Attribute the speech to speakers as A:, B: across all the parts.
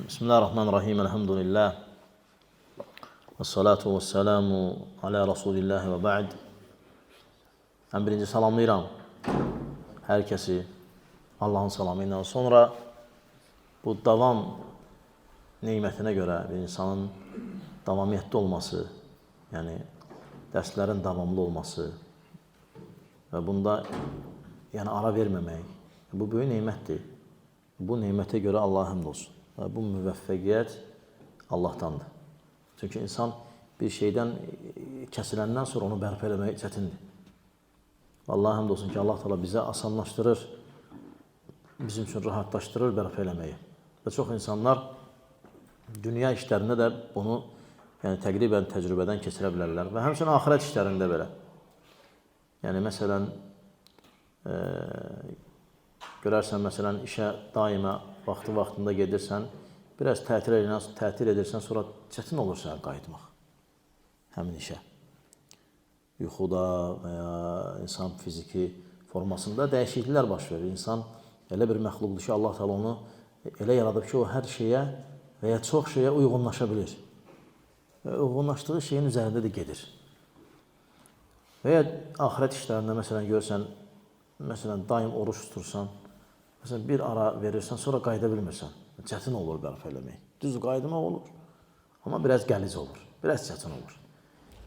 A: Bismillahirrahmanirrahim. Elhamdülillah. Və salatu və selamu alə Rasulillahi və ba'd. Ən birinci salamlayıram hər kəsi Allahın salamı ilə. Sonra bu davam neymətinə görə bir insanın davamiyyətli olması, yəni dərslərin davamlı olması və bunda ara verməmək, bu böyük neymətdir. Bu neymətə görə Allaha həmd olsun. Və bu müvəffəqiyyət Allahdandır. Çünki insan bir şeydən kəsiləndən sonra onu bərpa eləmək çətindir. Allaha həmd olsun ki, Allah Teala bizə asanlaşdırır, bizim üçün rahatlaşdırır bərpa eləməyi. Və çox insanlar dünya işlərində də bunu təqribən təcrübədən keçirə bilərlər və həmçinin axirət işlərində belə. Yəni, məsələn, görərsən, məsələn, işə daima vaxtında gedirsən, biraz tətil edirsən, sonra çətin olur sənə qayıtmaq həmin işə. Yuxuda və ya insan fiziki formasında dəyişikliklər baş verir. İnsan elə bir məxluqdur ki, Allah Teala onu elə yaradıb ki, o hər şeyə və ya çox şeyə uyğunlaşa bilir. Və uyğunlaşdığı şeyin üzərində də gedir. Və ya axirət işlərində, məsələn, görsən, daim oruç tutursan, məsələn, bir ara verirsən, sonra qayıda bilmirsən. Çətin olur bərpa eləmək. Düz qayıdmaq olur, amma biraz qəliz olur, biraz çətin olur.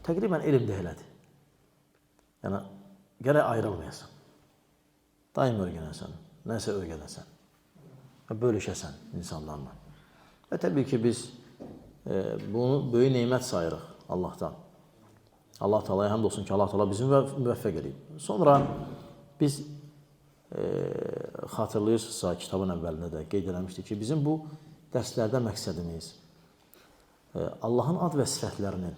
A: Təqribən elm də elədir. Yəni, gərək ayrılmayasan. Daim öyrənəsən, nəsə öyrənəsən və bölüşəsən insanlarla. Və təbii ki, biz bunu böyük neymət sayırıq Allahdan. Allah Teala'ya həmd olsun ki, Allah Teala bizi müvəffəq edib. Sonra biz xatırlayırsınızsa, kitabın əvvəlində də qeyd eləmişdik ki, bizim bu dərslərdə məqsədimiz Allahın ad və sifətlərinin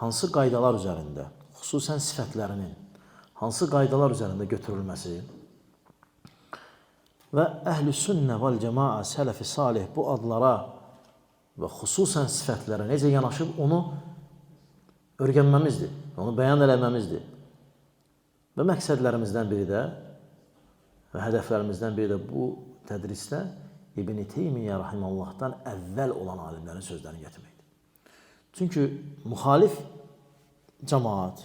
A: hansı qaydalar üzərində, xüsusən sifətlərinin hansı qaydalar üzərində götürülməsi və əhl-i sünnə vəl-cəmaa, sələf-i salih bu adlara və xüsusən sifətlərə necə yanaşıb onu öyrənməmizdir, onu bəyan eləməmizdir. Və məqsədlərimizdən biri də və hədəflərimizdən biri də bu tədrisdə İbn-i Teymiyyə Rahimallahdan əvvəl olan alimlərin sözlərini gətirməkdir. Çünki müxalif cəmaat,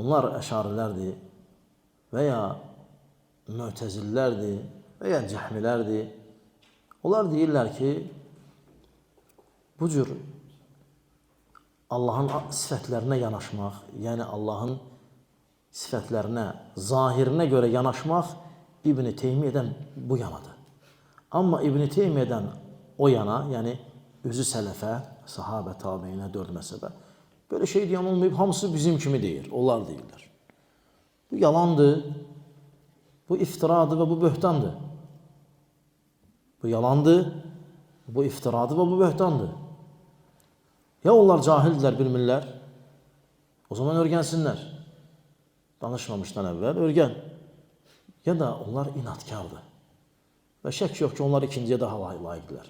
A: onlar əşarilərdir və ya mütəzillərdir və ya cəhmilərdir. Onlar deyirlər ki, bu cür Allahın sifətlərinə yanaşmaq, yəni Allahın sifətlərinə, zahirinə görə yanaşmaq İbn-i Teymiyyədən bu yanadır. Amma İbn-i Teymiyyədən o yana, yəni özü sələfə, sahabə, tabeyinə, 4 məzhəbə, belə şey deyən olmayıb, hamısı bizim kimi deyir, onlar deyirlər. Bu yalandır, bu iftiradır və bu böhtandır. Bu yalandır, bu iftiradır və bu böhtandır. Ya onlar cahildirlər, bilmirlər, o zaman öyrənsinlər. Danışmamışdan əvvəl öyrən. Ya da onlar inatkardır. Və şək yox ki, onlar ikinciyə daha layiqdirlər.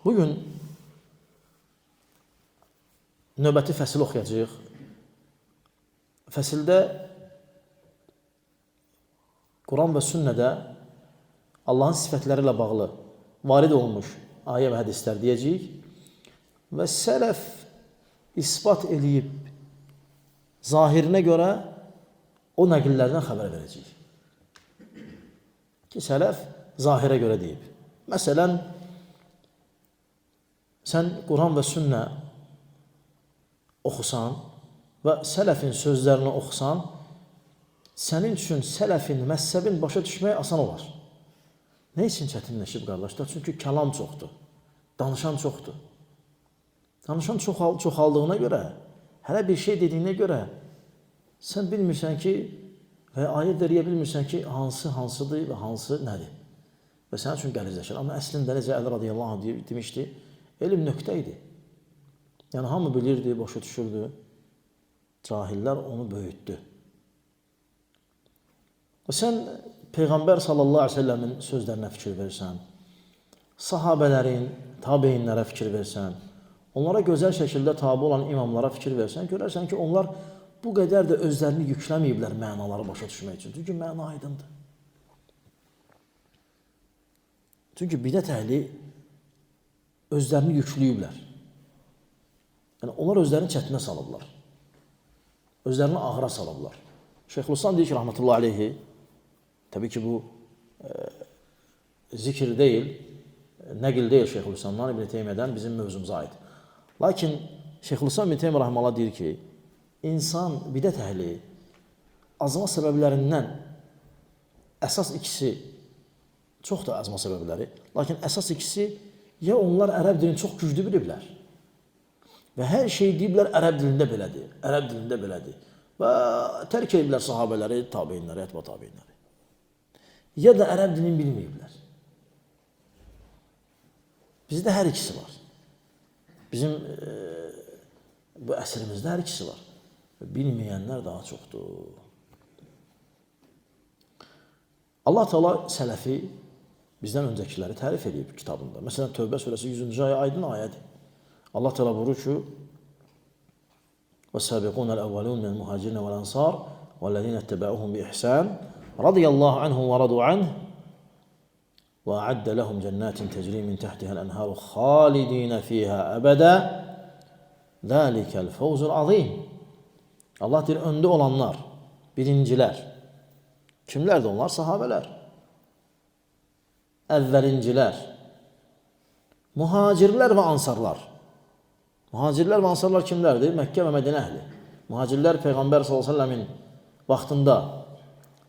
A: Bugün növbəti fəsil oxuyacağıq. Fəsildə Quran və sünnədə Allahın sifətləri ilə bağlı varid olmuş ayə və hədislər deyəcəyik və sələf isbat eləyib zahirinə görə o nəqillərdən xəbər verəcəyik. Ki, sələf zahirə görə deyib. Məsələn, sən Quran və sünnə oxusan və sələfin sözlərini oxusan, sənin üçün sələfin, məzhəbin başa düşmək asan olar. Nə üçün çətinləşib, qardaşlar? Çünki kəlam çoxdur, danışan çoxdur. Danışan çoxaldığına görə, hələ bir şey dediyinə görə sən bilmirsən ki, və ayə veriyə bilmirsən ki, hansı hansıdır və hansı nədir. Və sənin üçün qəlizləşir. Amma əslində necə Əli radiyallahu anh demişdi, elm nöqtə idi. Yəni, hamı bilirdi, başa düşürdü. Cahillər onu böyütdü. Və sən Peyğəmbər sallallahu aleyhi ve sellemin sözlərinə fikir versən, sahabələrin, tabeyinlərə fikir versən, onlara gözəl şəkildə tabi olan imamlara fikir versən, görərsən ki, onlar bu qədər də özlərini yükləməyiblər mənaları başa düşmək üçün. Çünki məna aydındır. Çünki bidət əhli özlərini yükləyiblər. Yəni, onlar özlərini çətinə salıblar. Özlərini ağıra salıblar. Şeyxülislam deyir ki, rahmetullahi aleyhi, təbii ki, bu zikir deyil, nəqil deyil Şeyxülislamdan, İbn Teymiyədən bizim mövzumuza aid. Lakin Şeyxülislam İbn Teymiyyə rahmanullah deyir ki, insan bidət əhli azma səbəblərindən əsas ikisi, çox da azma səbəbləri, lakin əsas ikisi, ya onlar ərəb dilini çox güclü biliblər və hər şey deyiblər ərəb dilində belədir, ərəb dilində belədir və tərk ediblər sahabələri, tabeinləri, ətba tabeinləri. Ya da ərəb dilini bilməyiblər. Bizdə hər ikisi var. Bizim bu əsrimizdə hər ikisi var. Bilməyənlər daha çoxdur. Allah Teala sələfi bizdən öncəkiləri tərif edib kitabında. Məsələn, Tövbə surəsi 100-cü ayə aydın ayədir. Allah Teala buyurur ki: "Vəs-səbiqun əl-əvvəlun minəl-muhacirin vəl-ənsar vəl-ləzîne itteba'uhum bi-ihsan radiyallahu anhum və radu anhu və a'addə lehum cennetin tecri min tahtiha el-enharu xalidin fiha abada zâlikel fawzul azîm." Allah deyir, öndə olanlar, birincilər. Kimlərdir onlar? Sahabələr. Əvvəlincilər. Muhacirlər və ansarlar. Muhacirlər və ansarlar kimlərdir? Məkkə və Mədinə əhli. Muhacirlər Peyğəmbər s.ə.v-in vaxtında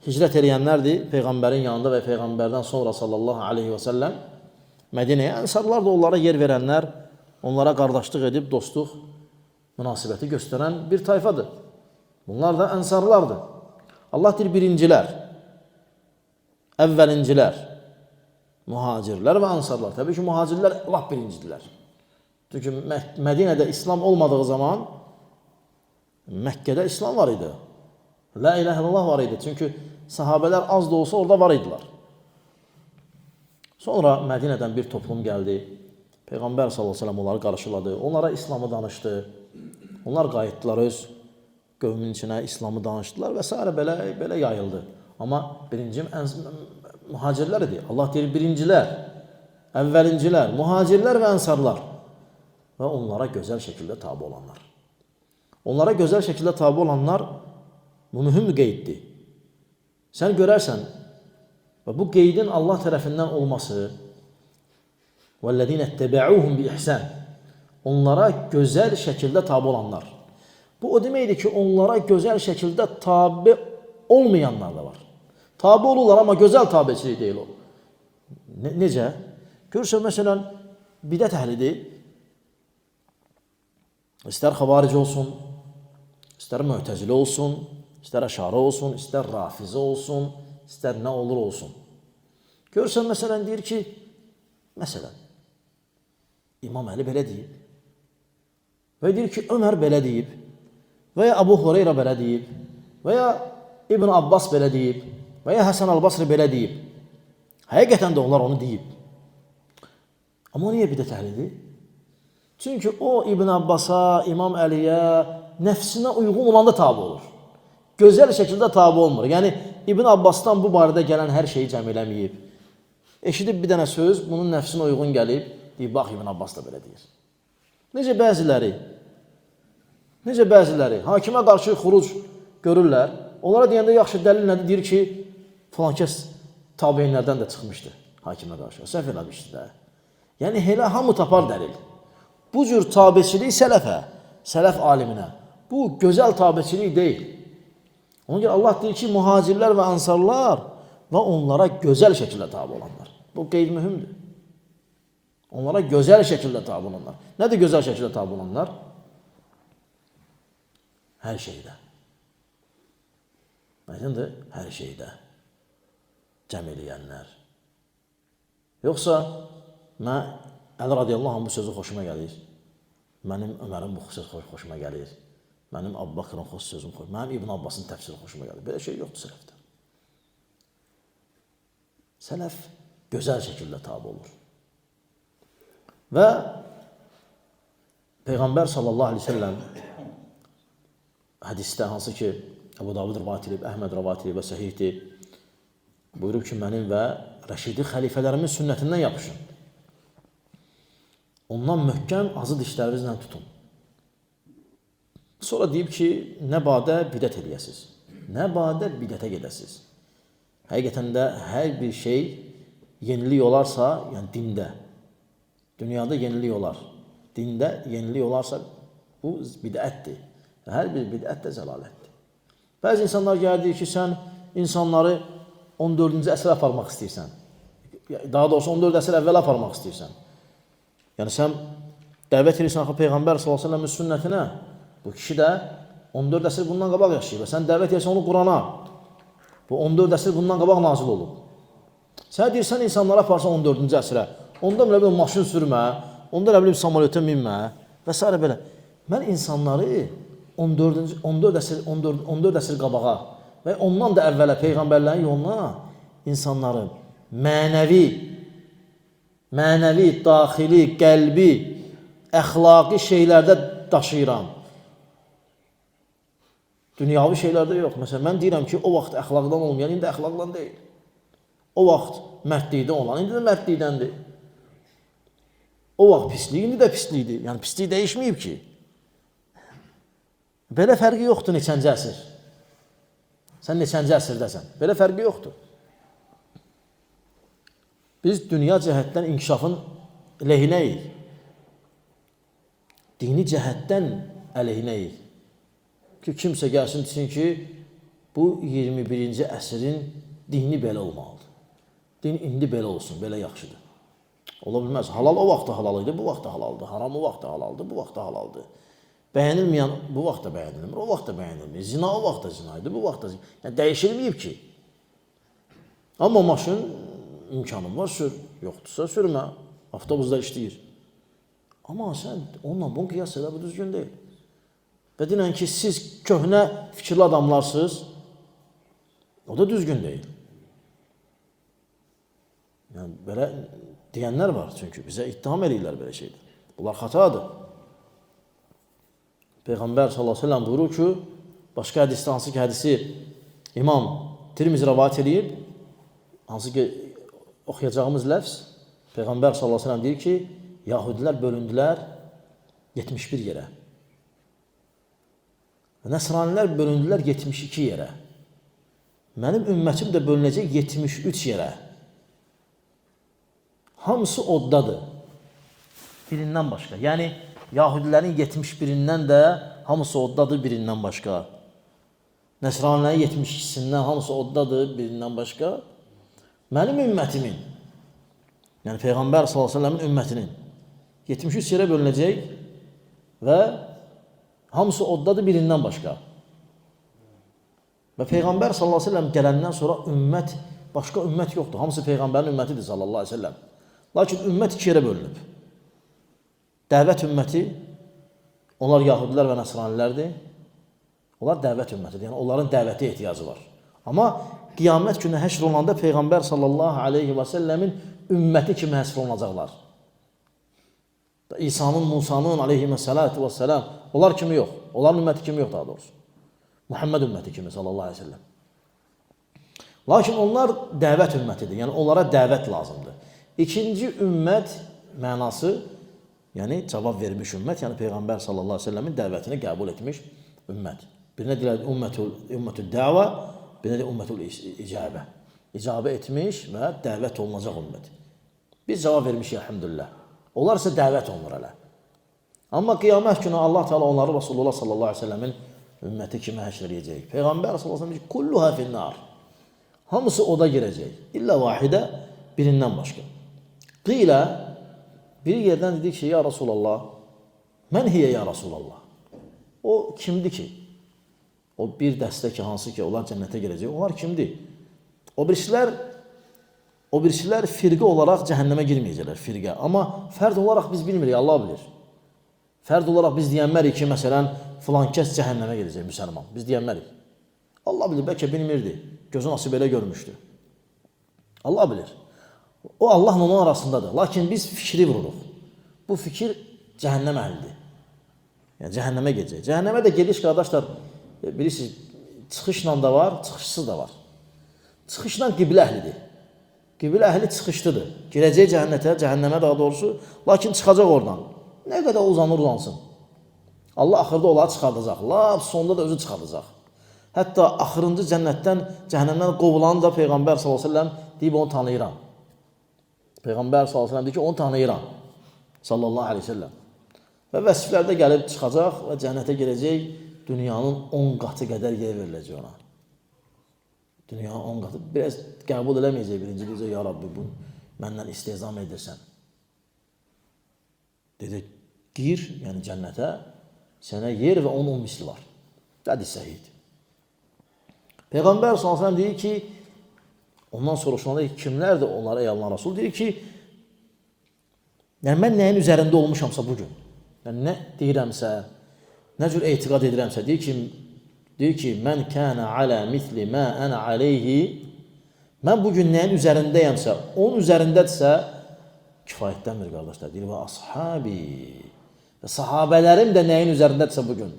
A: hicrət edənlərdir. Peyğəmbərin yanında və Peyğəmbərdən sonra sallallahu aleyhi və səlləm Mədinəyə. Ansarlar da onlara yer verənlər, onlara qardaşlıq edib, dostluq, münasibəti göstərən bir tayfadır. Bunlar da ənsarlardır. Allah deyir, birincilər, əvvəlincilər, muhacirlər və ansarlar. Təbii ki, muhacirlər lap birincidirlər. Çünki Mədinədə İslam olmadığı zaman Məkkədə İslam var idi. La ilahe illallah var idi. Çünki sahabələr az da olsa orada var idilər. Sonra Mədinədən bir toplum gəldi. Peyğəmbər s.ə.v onları qarşıladı. Onlara İslamı danışdı. Onlar qayıtdılar öz qövmün içinə, İslamı danışdılar və s. belə yayıldı. Amma birinci muhacirlər idi. Allah deyir, birincilər, əvvəlincilər, muhacirlər və ənsarlar və onlara gözəl şəkildə tabi olanlar. Onlara gözəl şəkildə tabi olanlar bu mühüm bir qeyddir. Sən görərsən və bu qeydin Allah tərəfindən olması وَالَّذِينَ اتَّبَعُوهُمْ بِإِحْسَانٍ onlara gözəl şəkildə tabi olanlar. Bu o deməkdir ki, onlara gözəl şəkildə tabi olmayanlar da var. Tabi olurlar, amma gözəl tabiçilik deyil o. Necə? Görürsən, məsələn, bidət əhlidir. İstər xavarici olsun, istər mütəzili olsun, istər əşari olsun, istər rafizi olsun, istər nə olur olsun. Görürsən, məsələn, deyir ki, məsələn, İmam Əli belə deyib və deyir ki, Ömər belə deyib və ya Əbu Hureyra belə deyib və ya İbn Abbas belə deyib və ya Həsən Əl-Basri belə deyib. Həqiqətən də onlar onu deyib. Amma o niyə bidət əhlidir? Çünki o İbn Abbasa, İmam Əliyə nəfsinə uyğun olanda tabi olur. Gözəl şəkildə tabi olmur. Yəni, İbn Abbasdan bu barədə gələn hər şeyi cəm eləməyib. Eşidib bir dənə söz, bunun nəfsinə uyğun gəlib, deyib, bax, İbn Abbas da belə deyir. Necə bəziləri hakimə qarşı xuruc görürlər, onlara deyəndə yaxşı dəlil nədir? Deyir ki, filan kəs tabeinlərdən də çıxmışdı hakimə qarşı. Səhv eləmişdi də. Yəni, elə hamı tapar dəlil. Bu cür tabiçilik sələfə, sələf aliminə, bu gözəl tabiçilik deyil. Ona görə Allah deyir ki, muhacirlər və ansarlar və onlara gözəl şəkildə tabi olanlar. Bu qeyd mühümdür. Onlara gözəl şəkildə tabi olanlar. Nədir gözəl şəkildə tabi olanlar? Hər şeydə. Aydındır? Hər şeydə. Cəm eləyənlər. Yoxsa, mən Əli radiyallahu anh bu sözü xoşuma gəlir. Mənim Ömərin bu sözü xoşuma gəlir. Mənim Əbu Bakırın sözüm xoşuma gəlir. Mənim İbn Abbasın təfsiri xoşuma gəlir. Belə şey yoxdur sələfdə. Sələf gözəl şəkildə tabi olur. Və Peyğəmbər sallallahu aleyhi ve sellem hədisdə, hansı ki Əbu Davud rivayət edib, Əhməd rivayət edib və səhihdir, buyurub ki, mənim və Rəşidi xəlifələrimin sünnətindən yapışın. Ondan möhkəm azı dişlərinizlə tutun. Sonra deyib ki, nə badə bidət eləyəsiniz, nə badə bidətə gedəsiniz. Həqiqətən də hər bir şey yenilik olarsa, yəni dində, dünyada yenilik olar. Dində yenilik olarsa, bu bidətdir. Hər bir bidət də zəlalətdir. Bəzi insanlar gəlir ki, sən insanları 14-cü əsrə aparmaq istəyirsən. Daha doğrusu 14 əsr əvvəl aparmaq istəyirsən. Yəni sən dəvət edirsən axı Peyğəmbər s.ə.v-in sünnətinə. Bu kişi də 14 əsr bundan qabaq yaşayıb. Sən dəvət edirsən onu Qurana. Bu 14 əsr bundan qabaq nazil olub. Sən deyirsən insanlara aparsan 14-cü əsrə. Onda belə bir maşın sürmə, onda belə bir samolyota minmə və s. belə. Mən insanları 14 əsr qabağa və ondan da əvvələ Peyğəmbərlərin yoluna insanları mənəvi, daxili, qəlbi, əxlaqi şeylərdə daşıyıram. Dünyavi şeylərdə yox. Məsələn, mən deyirəm ki, o vaxt əxlaqdan olmayan, indi əxlaqdan deyil. O vaxt mərdlikdən olan, indi də mərdlikdəndir. O vaxt pislik, indi də pislikdir. Yəni, pislik dəyişməyib ki. Belə fərqi yoxdur neçənci əsr. Sən neçənci əsrdəsən. Belə fərqi yoxdur. Biz dünya cəhətdən inkişafın ləhinəyik. Dini cəhətdən əleyhinəyik. Ki, kimsə gəlsin desin ki, bu 21-ci əsrin dini belə olmalıdır. Din indi belə olsun, belə yaxşıdır. Ola bilməz. Halal o vaxt da halal idi, bu vaxt da halaldır. Haram o vaxt da halaldır, bu vaxt da halaldır. Bəyənilməyən bu vaxt da bəyənilmir, o vaxt da bəyənilmir. Zina o vaxt da zina idi, bu vaxt da zina. Yəni, dəyişilməyib ki. Amma maşın imkanın var, sür. Yoxdursa sürmə. Avtobusda işləyir. Amma sən onunla bunu qiyas elə, bu düzgün deyil. Və deyilən ki, siz köhnə fikirli adamlarsınız, o da düzgün deyil. Yəni, belə deyənlər var, çünki bizə ittiham edirlər belə şeydir. Bunlar xatadır. Peyğəmbər s.ə.v buyurur ki, başqa hədisdə, hansı ki hədisi İmam Tirmizi rəvayət edib, hansı ki oxuyacağımız ləfz, Peyğəmbər s.ə.v deyir ki, Yahudilər bölündülər 71 yerə. Nəsranilər bölündülər 72 yerə. Mənim ümmətim də bölünəcək 73 yerə. Hamısı oddadır. Birindən başqa. Yəni, Yahudilərin 71-indən də hamısı oddadır birindən başqa. Nəsranilərin 72-sindən hamısı oddadır birindən başqa. Mənim ümmətimin, yəni Peyğəmbər s.ə.v-in ümmətinin 73 yerə bölünəcək və hamısı oddadır birindən başqa. Və Peyğəmbər s.ə.v gələndən sonra ümmət, başqa ümmət yoxdur. Hamısı Peyğəmbərin ümmətidir s.ə.v. Lakin ümmət iki yerə bölünüb. Dəvət ümməti, onlar Yahudilər və Nəsranilərdir. Onlar dəvət ümmətidir. Yəni, onların dəvəti ehtiyacı var. Amma qiyamət günü həşr olanda Peyğəmbər s.ə.v-in ümməti kimi həşr olunacaqlar. İsa'nın, Musa'nın aleyhissalatu vesselam, onlar kimi yox. Onların ümməti kimi yox daha doğrusu. Muhammed ümməti kimi sallallahu aleyhi ve sellem. Lakin onlar dəvət ümmətidir. Yəni onlara dəvət lazımdır. İkinci ümmət mənası, yəni cavab vermiş ümmət, yəni Peyğəmbər sallallahu aleyhi ve sellemin dəvətini qəbul etmiş ümmət. Birinə deyilər ümmətül dəvə, birinə deyilər ümmətül icabə. İcabə etmiş və dəvət olunacaq ümmət. Biz cavab vermişik, elhamdülillah. Onlar isə dəvət olunur hələ. Amma qiyamət günü Allah Teala onları Rasulullah sallallahu aleyhi ve sellemin ümməti kimi həşr edəcək. Peyğəmbər sallallahu aleyhi ve sellem kulluha finnar. Hamısı oda girəcək. İllə vahidə, birindən başqa. Qilə, bir yerdən dedik ki, ya Rasulallah, mən hiyə ya Rasulallah. O kimdir ki? O bir dəstə ki, hansı ki, onlar cənnətə girəcək. Onlar kimdir? O birisilər firqə olaraq cəhənnəmə girməyəcəklər, firqə. Amma fərd olaraq biz bilmirik, Allah bilir. Fərd olaraq biz deyənmərik ki, məsələn, filan kəs cəhənnəmə gedəcək, müsəlman. Biz deyənmərik. Allah bilir, bəlkə bilmirdi. Gözün ası belə görmüşdü. Allah bilir. O Allahla onun arasındadır. Lakin biz fikri vururuq. Bu fikir cəhənnəm əhlidir. Yəni, cəhənnəmə gedəcək. Cəhənnəmə də gediş, qardaşlar, bilirsiniz, çıxışla da var, çıxışsız da var. Çıxışla qiblə əhlidir. Qiblə əhli çıxışdıdır. Girəcək cəhənnəmə daha doğrusu, lakin çıxacaq oradan. Nə qədər uzansın. Allah axırda onları çıxardacaq. Lap sonda da özü çıxardacaq. Hətta axırıncı cəhənnəmdən qovulanı da Peyğəmbər s.ə.v deyib onu tanıyıram. Peyğəmbər s.ə.v deyir ki, onu tanıyıram. Sallallahu aleyhi ve sellem. Və vəsiflərdə gəlib çıxacaq və cənnətə girəcək, dünyanın 10 qatı qədər yer veriləcək ona. Dünyanın 10 qatı. Biraz qəbul eləməyəcək birinci deyəcək, ya Rabbi, bu məndən istehzam edirsən. Dedi, gir, yəni cənnətə, sənə yer və onun misli var. Hədis səhihdir. Peyğəmbər s.ə.v deyir ki, ondan soruşulanda kimlərdir onlara ey Allah Rasul? Deyir ki, yəni mən nəyin üzərində olmuşamsa bugün, yəni nə deyirəmsə, nə cür etiqad edirəmsə, deyir ki, mən kənə alə misli mə ənə aleyhi, mən bugün nəyin üzərindəyəmsə, onun üzərindədirsə, kifayətdənmir qardaşlar. Deyir, və ashabi, və sahabələrim də nəyin üzərindədirsə bugün,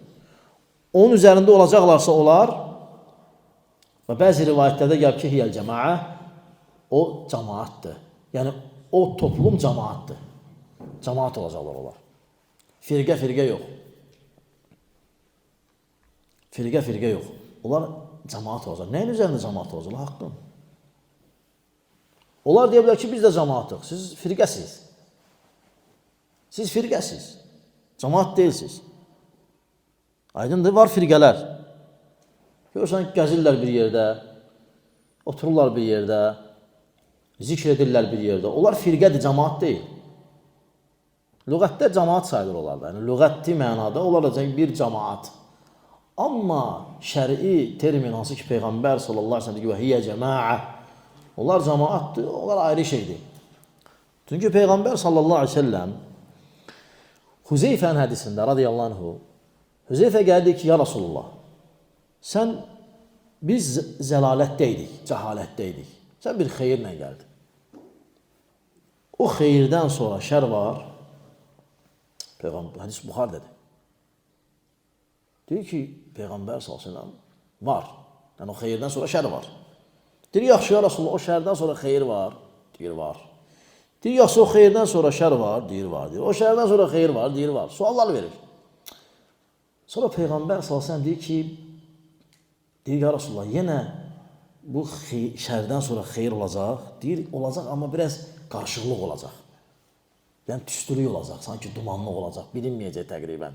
A: onun üzərində olacaqlarsa olar, və bəzi rivayətlərdə gəlib ki, hiyəl cəmaə, o cəmaatdır. Yəni, o toplum cəmaatdır. Cəmaat olacaqlar onlar. Firqə yox. Firqə yox. Onlar cəmaat olacaq. Nəyin üzərində cəmaat olacaqlar? Haqqın. Onlar deyə bilər ki, biz də cəmaatıq. Siz firqəsiz. Siz firqəsiz. Cəmaat deyilsiniz. Aydındır, var firqələr. Görürsən, gəzirlər bir yerdə, otururlar bir yerdə, zikr edirlər bir yerdə. Onlar firqədir, cəmaat deyil. Lüğətdə cəmaat sayılır onlarda. Yəni, lüğətli mənada onlar da bir cəmaat. Amma şəri termin hansı ki, Peyğəmbər sallallahu aleyhi ve sellem deyir, və hiyyə cəmaə, onlar cəmaatdır, onlar ayrı şeydir. Çünki Peyğəmbər sallallahu aleyhi ve sellem Hüzeyfənin hədisində, radiyallahu anhu, Hüzeyfə gəldi ki, ya Rasulullah, biz zəlalətdəydik, cəhalətdəydik. Sən bir xeyirlə gəldin. O xeyirdən sonra şər var. Hədis Buxar'dadır. Deyir ki, Peyğəmbər s.ə.v var. Yəni o xeyirdən sonra şər var. Deyir, yaxşı ya Rasulullah, o şərdən sonra xeyir var. Deyir, var. Deyir, yaxşı o xeyirdən sonra şər var. Deyir, var. Deyir, o şərdən sonra xeyir var. Deyir, var. Suallar verir. Sonra Peyğəmbər s.ə.v deyir ki, deyir, ya Rasulullah, yenə bu şərdən sonra xeyir olacaq. Deyir, olacaq, amma biraz qarışıqlıq olacaq. Yəni, tüstülük olacaq, sanki dumanlıq olacaq, bilinməyəcək təqribən.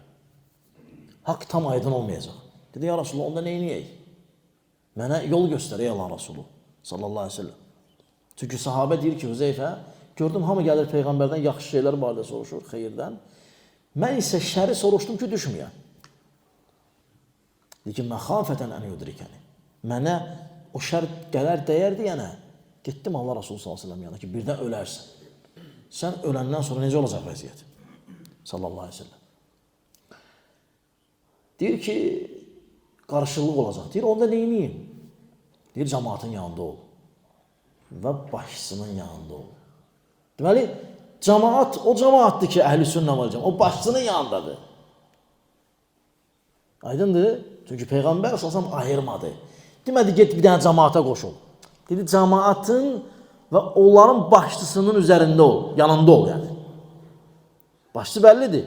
A: Haqq tam aydın olmayacaq. Dedi, ya Rasulullah, onda neyniyək? Mənə yol göstər, ey Allah Rasulü, sallallahu aleyhi ve sellem. Çünki sahabə deyir ki, Hüzeyfə, gördüm, hamı gəlir Peyğəmbərdən yaxşı şeylər barədə soruşur, xeyirdən. Mən isə şəri soruşdum ki, düşməyəm. Deyir ki, məxafətən ən yudrikəni. Mənə o şər gələr dəyərdi, yəni, getdim Allah Rasulü sallallahu aleyhi ve sellem yanına ki, birdən ölərsən. Sən öləndən sonra necə olacaq vəziyyət? Sallallahu aleyhi ve sellem. Deyir ki, qarışıqlıq olacaq. Deyir, onda neyniyim? Deyir, cəmaatın yanında ol. Və başçısının yanında ol. Deməli, cəmaat, o cəmaatdır ki, əhl-i sünnə vəl cəmaat, o başçısının yanındadır. Aydındır? Çünki Peyğəmbər s.ə.v ayırmadı. Demədi, get bir dənə cəmaata qoşul. Dedi, cəmaatın və onların başçısının üzərində ol, yanında ol yəni. Başçı bəllidir.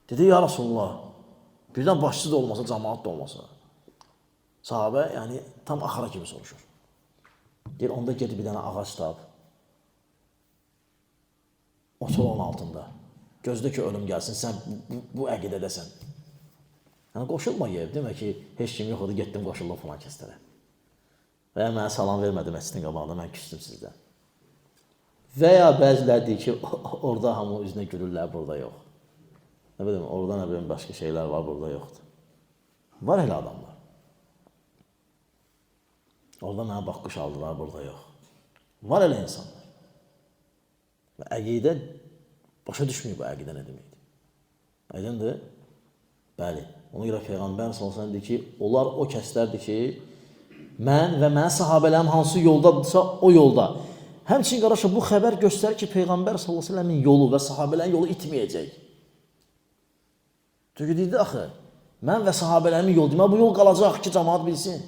A: Dedi, ya Rasulullah, birdən başçı da olmasa, cəmaat da olmasa. Sahabə, yəni, tam axıra kimi soruşur. Deyir, onda get bir dənə ağac tab. Otur onun altında. Gözdə ki, ölüm gəlsin, sən bu əqidədəsən. Yəni, qoşulma yer, demək ki, heç kim yox idi, getdim qoşulma falan kəslərə. Və ya mənə salam vermədi məscidin qabağında, mən küstüm sizdən. Və ya bəzilər deyir ki, orada hamı üzünə gülürlər, burada yox. Nə bilim, orada nə bilim, başqa şeylər var, burada yoxdur. Var elə adamlar. Orada mənə baxış aldılar, burada yox. Var elə insanlar. Və əqidə, başa düşmüyor bu əqidə nə deməkdir. Aydındır? Bəli. Ona görə Peyğəmbər s.ə.v deyir ki, onlar o kəslərdir ki, mən və mənim sahabələrim hansı yoldadırsa, o yolda. Həmçinin qardaşlar, bu xəbər göstərir ki, Peyğəmbər s.ə.v-in yolu və sahabələrin yolu itməyəcək. Çünki deyildi, axı, mən və sahabələrimin yolu, demək, bu yol qalacaq ki, cəmaat bilsin.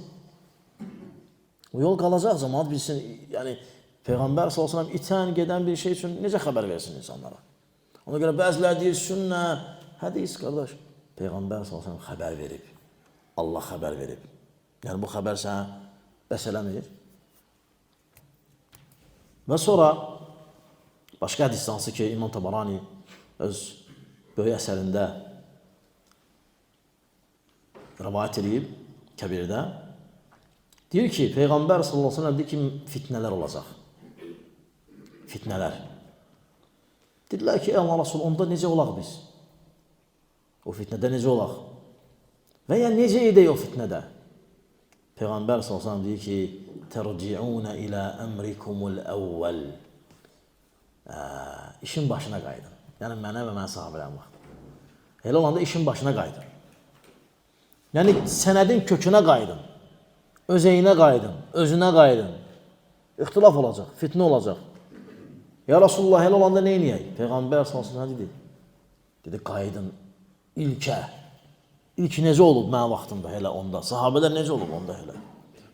A: O yol qalacaq, cəmaət bilsin, yəni Peyğəmbər sallallahu əleyhi və səlləm itən, gedən bir şey üçün necə xəbər versin insanlara? Ona görə bəziləri deyir, sünnə, hədis, qardaş. Peyğəmbər sallallahu əleyhi və səlləm xəbər verib. Allah xəbər verib. Yəni bu xəbər sənə bəs eləmir. Və sonra başqa hədis hansı ki, İmam Tabarani öz böyük əsərində rivayət edib, Kəbirdə. Deyir ki, Peyğəmbər sallallahu əleyhi və səlləm deyir ki, fitnələr olacaq. Fitnələr. Dedilər ki, Allah Rasul, onda necə olaq biz? O fitnədə necə olaq? Və ya necə edək o fitnədə? Peyğəmbər sallallahu əleyhi və səlləm deyir ki, tərci'unə ilə əmrikumul əvvəl. İşin başına qayıdın. Yəni mənə və mən sahabələrəm vaxt. Elə olanda işin başına qayıdın. Yəni sənədin kökünə qayıdın. Özəyinə qayıdın, özünə qayıdın. İxtilaf olacaq, fitnə olacaq. Ya Rasulullah, elə olanda nə edəyək? Peyğəmbər sallallahu əleyhi və səlləm dedi, qayıdın ilkə. İlk necə olub mənim vaxtımda elə onda? Sahabələr necə olub onda elə?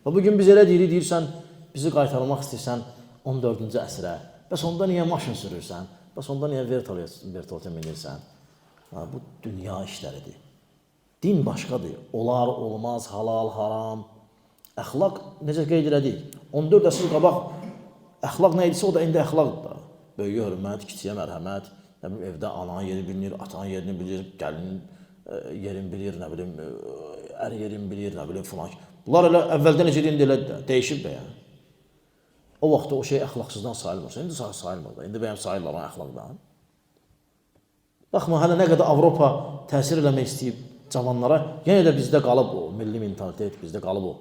A: Və bugün biz elə deyirik, deyirsən, bizi qaytarmaq istəyirsən 14-cü əsrə. Bəs onda niyə maşın sürürsən? Bəs onda niyə vertolata minirsən? Bu dünya işləridir. Din başqadır. Olar, olmaz, halal, haram. Əxlaq necə qeyd elədik? 14 əsr qabaq əxlaq nə idisə o da indi əxlaqdır da. Böyüyə hörmət, kiçiyə mərhəmət, nə bilim evdə ananın yeri bilinir, atanın yerini bilir, gəlinin yerini bilir, nə bilim ər yerini bilir, nə bilim filan. Bunlar elə əvvəldən necə indi elədir də, dəyişib də yəni. O vaxtda o şey əxlaqsızdan sayılmırsa, indi sayılmır da. İndi bəyəm sayırlar o əxlaqdan. Baxma, hələ nə qədər Avropa təsir eləmək istəyib cavanlara, yenə də bizdə qalıb o, milli mentalitet bizdə qalıb o.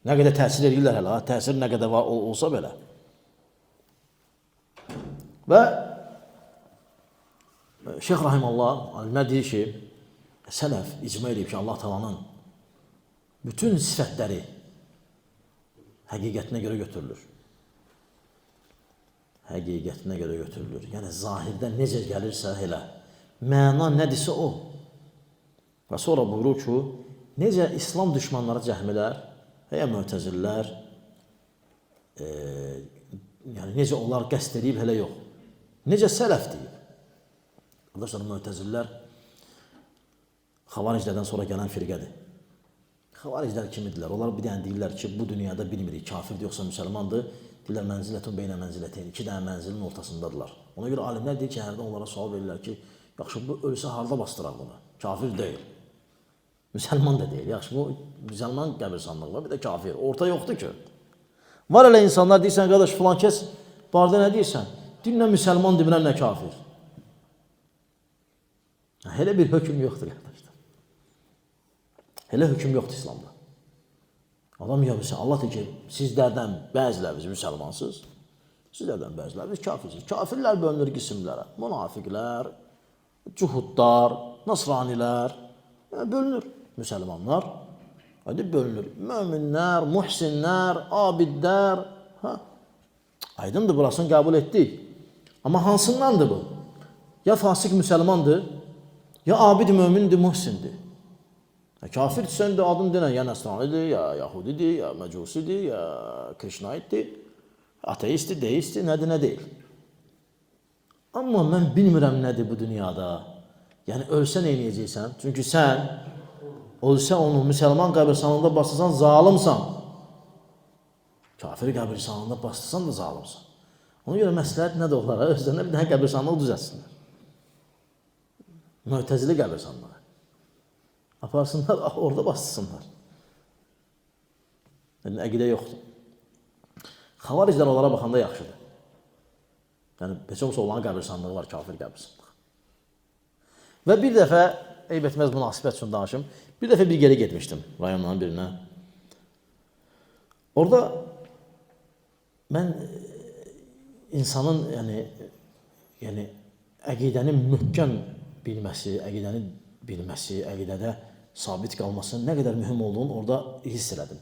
A: Nə qədər təsir edirlər hələ, təsir nə qədər var olsa belə. Və Şeyx Rahimallah alimlər deyir ki, sələf icma edib ki, Allah Taala'nın bütün sifətləri həqiqətinə görə götürülür. Həqiqətinə görə götürülür. Yəni zahirdə necə gəlirsə elə, məna nədirsə o. Və sonra buyurur ki, necə İslam düşmanları cəhmilər və ya mötəzillər, yəni necə onlar qəsd edib, hələ yox. Necə sələf deyib. Arkadaşlar, mötəzillər xavariclərdən sonra gələn firqədir. Xavariclər kimidirlər? Onlar bir dənə deyirlər ki, bu dünyada bilmirik, kafirdir yoxsa müsəlmandır. Deyirlər, mənzilətun beynə mənzilətəyin, iki dənə mənzilin ortasındadırlar. Ona görə alimlər deyir ki, hərdən onlara sual verirlər ki, yaxşı, bu ölsə harda bastıraq bunu? Kafir deyil. Müsəlman da deyil, yaxşı, bu müsəlman qəbirsanlığı var, bir də kafir. Orta yoxdur ki. Var elə insanlar deyirsən, qardaş, filan kəs barda nə deyirsən? Dinlə müsəlman demirəm, nə kafir. Elə bir hökm yoxdur, qardaşlar. Elə hökm yoxdur İslamda. Adam yazır, Allah deyir ki, sizlərdən bəziləriniz müsəlmansınız, sizlərdən bəziləriniz kafirsiniz. Kafirlər bölünür qismlərə. Münafiqlər, cuhudlar, nasranilər bölünür. Müsəlmanlar bölünür. Möminlər, muhsinlər, abidlər. Aydındır, burasını qəbul etdik. Amma hansındandır bu? Ya fasik müsəlmandır, ya abid mömindir, muhsindir. Kafirdirsən də adın denən ya nəsranidir, ya yahudidir, ya məcusidir, ya krişnaitdir, ateistdir, deistdir, nədir, nə deyil. Amma mən bilmirəm nədir bu dünyada. Yəni, ölsən eləyəcəksən. Çünki sən, ölsən onu müsəlman qəbirsanlığında basırsan, zalimsan. Kafir qəbirsanlığında basırsan da zalimsan. Ona görə məsləhət nədir onlara? Özlərində bir dənə qəbirsanlıq düzəlsinlər. Mötəzili qəbirsanlığı. Aparsınlar, orada bastırsınlar. Yəni, əqidə yoxdur. Xavariclər onlara baxanda yaxşıdır. Yəni, heç olmasa olan qəbirsanlığı var, kafir qəbirsanlığı. Və bir dəfə, eyb etməz münasibət üçün danışım, bir dəfə bir geri getmişdim rayonların birinə. Orada mən insanın yəni əqidənin möhkəm bilməsi, əqidəni bilməsi, əqidədə sabit qalması nə qədər mühüm olduğunu orada hiss elədim.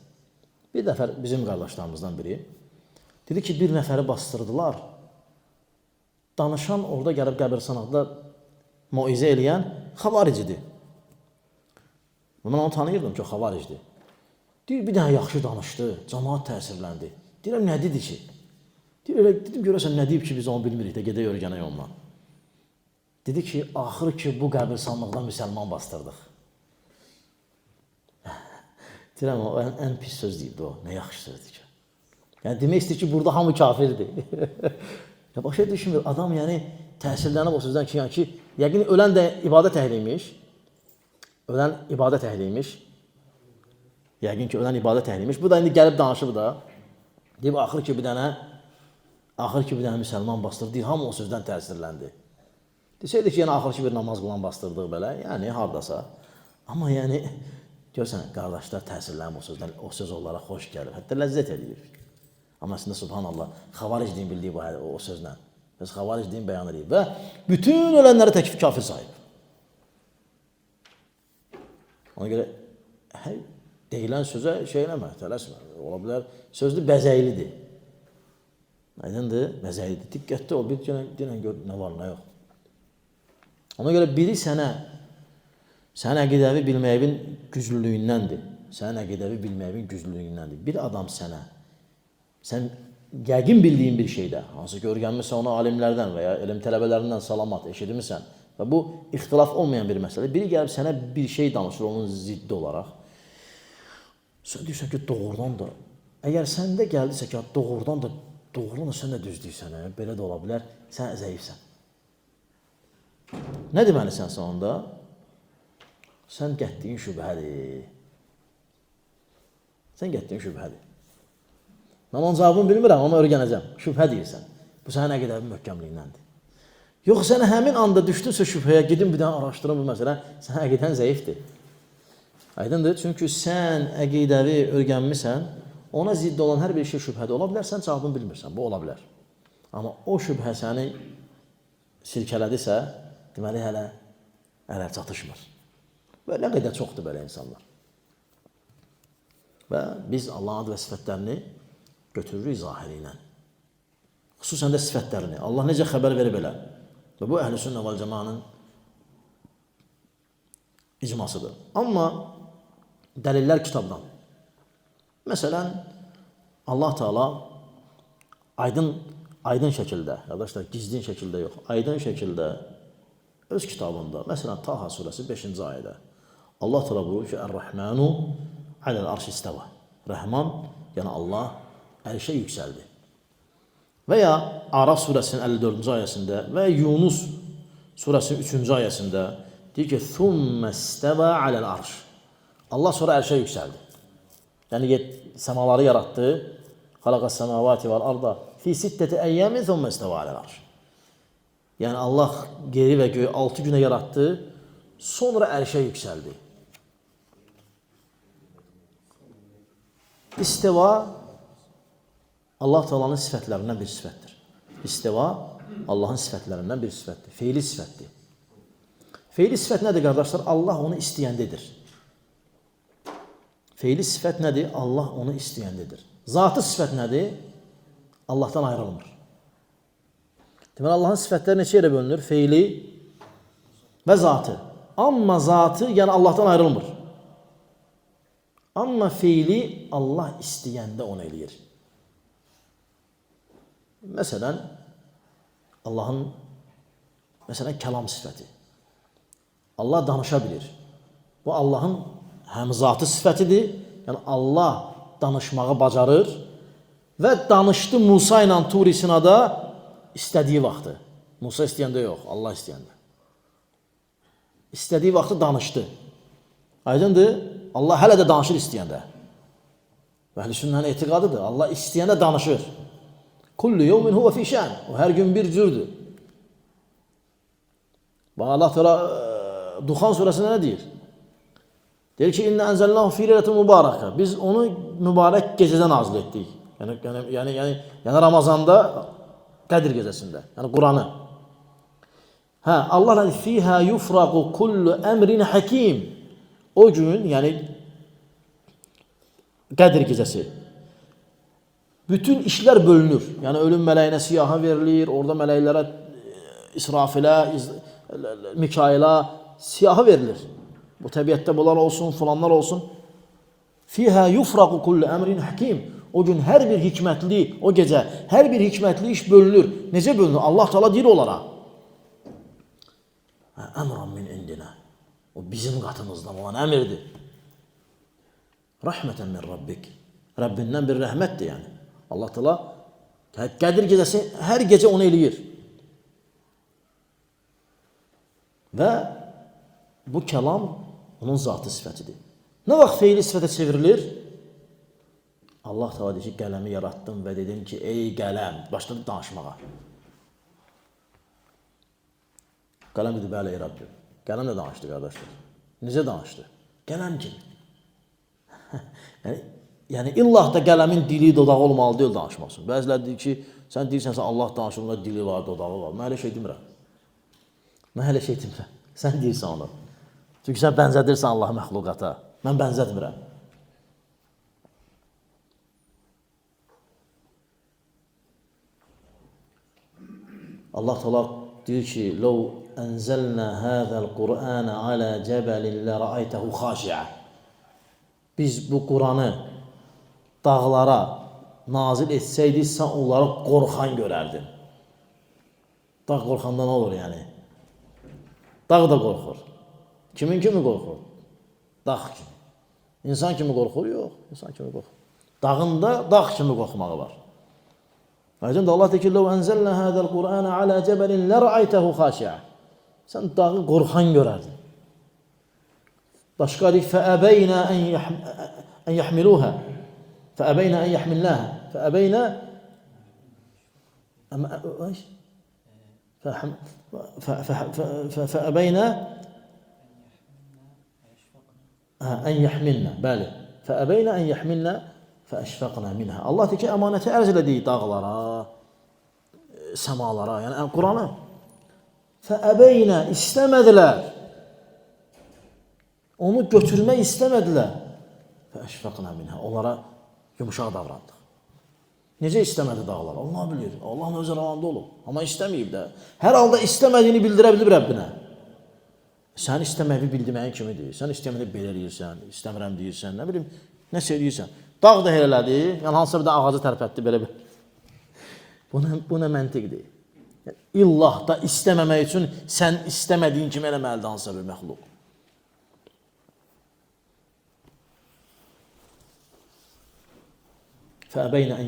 A: Bir dəfə bizim qardaşlarımızdan biri dedi ki, bir nəfəri bastırdılar. Danışan orada gəlib qəbirstanlıqda moizə eləyən xavaricidir. Mən onu tanıyırdım ki, o xavaricidir. Deyir, bir dənə yaxşı danışdı, cəmaat təsirləndi. Deyirəm, nə dedi ki? Deyir, elə dedim, görəsən nə deyib ki, biz onu bilmirik də, gedək öyrənək ondan. Dedi ki, axır ki, bu qəbirstanlıqdan müsəlman bastırdıq. Deyirəm, o ən pis söz deyibdi o, nə yaxşı sözdür ki. Yəni, demək istəyir ki, burada hamı kafirdir. Ya, başa düşmür, adam yəni təsirlənib o sözdən ki, yəni ki, yəqin ölən də ibadət əhliymiş. Ölən ibadət əhliymiş. Yəqin ki, ölən ibadət əhliymiş. Bu da indi gəlib danışıb da. Deyib, axır ki, bir dənə müsəlman bastırdı. Deyir, hamı o sözdən təsirləndi. Desəydi ki, yəni axır ki, bir namaz qılan bastırdıq belə. Yəni, hardasa. Amma yəni, görsən, qardaşlar təsirlənib o sözdən, o söz onlara xoş gəlir. Hətta ləzzət edir. Amma əslində, subhanallah, xavaric din bildiyi o sözlə. Biz xavaric din bəyan edib və bütün ölənləri təkfir kafir sahib. Ona görə, deyilən sözə şey eləmə, tələsmə. Ola bilər, sözlü bəzəklidir. Aydındır, bəzəklidir. Diqqətli ol, bir dinən gör, nə var, nə yox. Ona görə biri sənin əqidəvi bilməyin güclülüyündəndir. Sənin əqidəvi bilməyin güclülüyündəndir. Bir adam sən yəqin bildiyin bir şeydə, hansı ki, öyrənmirsən onu alimlərdən və ya elm tələbələrindən salamat eşitmirsən və bu ixtilaf olmayan bir məsələ. Biri gəlib sənə bir şey danışır onun ziddi olaraq. Sən deyirsən ki, doğrudan da, əgər səndə gəldisə ki, doğrudan da sən də düz deyirsən, belə də ola bilər, sən zəifsən. Nə deməlisən sən onda? Sən getdiyin şübhədir. Sən getdiyin şübhədir. Namaz cavabını bilmirəm, amma öyrənəcəm. Şübhə deyirsən. Bu sənin əqidəvi möhkəmliyindəndir. Yox, sən həmin anda düşdünsə şübhəyə, gidin bir dənə araşdırın bu məsələ, sən əqidən zəifdir. Aydındır, çünki sən əqidəvi öyrənmirsən, ona zidd olan hər bir şey şübhədir. Ola bilər, sən cavabını bilmirsən, bu ola bilər. Amma o şübhə səni silkələdisə, deməli hələ çatışmır. Və nə qədər çoxdur belə insanlar. Və biz Allahın adı və sifətlərini götürürük zahiri ilə. Xüsusən də sifətlərini. Allah necə xəbər verir belə. Və bu Əhl-i Sünnə vəl Cəmaənin icmasıdır. Amma dəlillər kitabdan. Məsələn, Allah Teala aydın şəkildə, qardaşlar, gizlin şəkildə yox, aydın şəkildə öz kitabında, məsələn, Taha surəsi 5-ci ayədə Allah Teala buyurur ki, Ər-Rəhmənu aləl-arş istəvə. Rəhman, yəni Allah ərşə yüksəldi. Və ya Araf surəsinin 54-cü ayəsində və Yunus surəsinin 3-cü ayəsində deyir ki, Thumma istəvə aləl-arş. Allah sonra ərşə yüksəldi. Yəni, səmaları yaratdı. Xalaqas səmavati vəl arda fi sittəti əyyəmin thumma istəvə aləl-arş. Yəni, Allah geri və göyü 6 günə yaratdı, sonra ərşə yüksəldi. İstiva Allah Teala'nın sifətlərindən bir sifətdir. İstiva Allahın sifətlərindən bir sifətdir. Feili sifətdir. Feili sifət nədir, qardaşlar? Allah onu istəyəndədir. Feili sifət nədir? Allah onu istəyəndədir. Zatı sifət nədir? Allahdan ayrılmır. Deməli, Allahın sifətləri neçə yerə bölünür? Feili və zatı. Amma zatı, yəni Allahdan ayrılmır. Amma feili Allah istəyəndə onu eləyir. Məsələn, Allahın kəlam sifəti. Allah danışa bilir. Bu Allahın həm zatı sifətidir, yəni Allah danışmağı bacarır və danışdı Musa ilə Tur Sinada istədiyi vaxtı. Musa istəyəndə yox, Allah istəyəndə. İstədiyi vaxtı danışdı. Aydındır, Allah hələ də danışır istəyəndə. Əhl-i Sünnənin etiqadıdır, Allah istəyəndə danışır. Kullu yevmin huve fi şən. O hər gün bir cürdür. Bana Allah Teala Duxan surəsində nə deyir? Deyir ki, İnna ənzəlnahu fi leylətin mübarəkə. Biz onu mübarək gecədə nazil etdik. Yəni Ramazanda, Qədir gecəsində. Yəni Quranı. Allah deyir, fīhə yufraqu kullu əmrin həkim. O gün, yəni Qədir gecəsi. Bütün işlər bölünür. Yəni ölüm mələyinə siyaha verilir, orada mələklərə, İsrafilə, Mikailə siyaha verilir. Bu təbiətdə bunlar olsun, filanlar olsun. Fiha yufraqu kullu emrin hakim. O gün hər bir hikmətli, o gecə hər bir hikmətli iş bölünür. Necə bölünür? Allah Teala deyir onlara. Əmran min indina. O bizim qatımızdan olan əmirdir. Rəhmətən min Rabbik. Rəbbindən bir rəhmətdir yəni. Allah Teala Qədir gecəsi hər gecə onu eləyir. Və bu kəlam onun zatı sifətidir. Nə vaxt feili sifətə çevrilir? Allah Teala deyir ki, qələmi yaratdım və dedim ki, ey qələm, başladı danışmağa. Qələm dedi, bəli, ey Rabbim. Qələm də danışdı, qardaşlar. Necə danışdı? Qələm kimi. Yəni, illah da qələmin dili, dodağı olmalı deyil danışmaq üçün. Bəziləri deyir ki, sən deyirsənsə Allah danışır, onda dili var, dodağı var. Mən elə şey demirəm. Mən elə şey demirəm. Sən deyirsən onu. Çünki sən bənzədirsən Allah məxluqata. Mən bənzətmirəm. Allah Teala deyir ki, "Ləv ənzəlnə həzəl Qur'anə alə cəbəlin lərəaytəhu xaşiə." Biz bu Qur'anı dağlara nazil etsəydik, sən onları qorxan görərdin. Dağ qorxanda nə olur yəni? Dağ da qorxur. Kimin kimi qorxur? Dağ kimi. İnsan kimi qorxur? Yox, insan kimi qorxur. Dağın da dağ kimi qorxmağı var. Aydın da Allah deyir ki, "Ləv ənzəlnə həzəl Qur'anə alə cəbəlin lərəaytəhu xaşiə." Sən dağı qorxan görərdin. Başqa deyir, "Fəəbəynə ən yəhmiluhə." فأبينا أن يحملناها فأبينا فأبينا أن يحملنا بالي فأبينا أن يحملنا فأشفقنا منها Allah deyir ki, əmanəti ərz elədik dağlara, səmalara, yəni Qur'ana. فأبينا istəmədilər. Onu götürmək istəmədilər. فأشفقنا منها. Onlara yumuşaq davrandıq. Necə istəmədi dağlar? Allah bilir. Allahın öz rəvanda olub. Amma istəməyib də. Hər halda istəmədiyini bildirə bilib Rəbbinə. Sən istəməyi bildirməyin kimidir? Sən istəməni belə eləyirsən, istəmirəm deyirsən, nə bilim, nəsə eləyirsən. Dağ da elədi, yəni hansısa bir də ağacı tərpətdi belə bir. Bu nə məntiqdir? Yəni, illah da istəməmək üçün sən istəmədiyin kimi eləməlidir hansısa bir məxluq. فأبين أن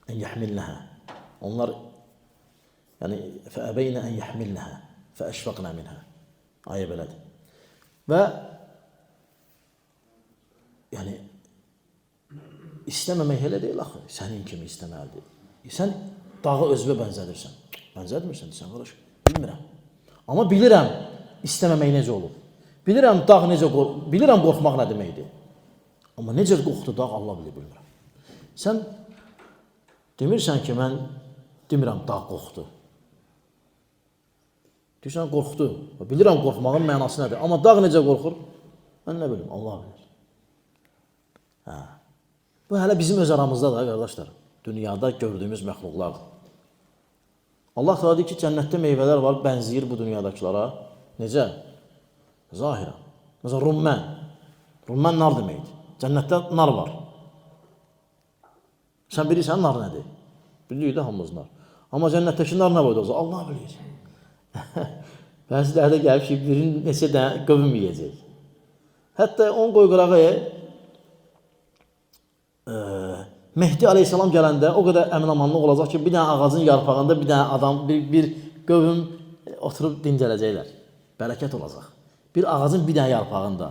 A: يحملنها onlar yani فأبين أن يحملنها فأشفقنا منها ayə belədir. Və yəni istəməmək elə deyil axı, sənin kimi istəməlidir. Sən dağı özünə bənzədirsən. Bənzətmirsən sən qardaş. Bilmirəm. Amma bilirəm istəməmək necə olur. Bilirəm dağ necə bilirəm qorxmaq nə deməkdir. Amma necə qorxdu dağ Allah bilir, bilmirəm. Sən demirsən ki, mən demirəm dağ qorxdu. Deyirsən qorxdu. Bilirəm qorxmağın mənası nədir. Amma dağ necə qorxur? Mən nə bilim, Allah bilir. Bu hələ bizim öz aramızda da qardaşlar. Dünyada gördüyümüz məxluqlardır. Allah Teala deyir ki, cənnətdə meyvələr var, bənzəyir bu dünyadakılara. Necə? Zahirən. Məsələn, rummən. Rummən nar deməkdir. Cənnətdə nar var. Sən bilirsən nar nədir? Bilirik də hamımız nar. Amma cənnətdəki nar nə var? Allah bilir. Bəzilərdə gəlib ki, birin neçə dənə qövüm yiyəcək. Hətta on qoy qırağı Mehdi aleyhissalam gələndə o qədər əminamanlıq olacaq ki, bir dənə ağacın yarpağında bir dənə adam, bir qövüm oturub dincələcəklər. Bərəkət olacaq. Bir ağacın bir dənə yarpağında.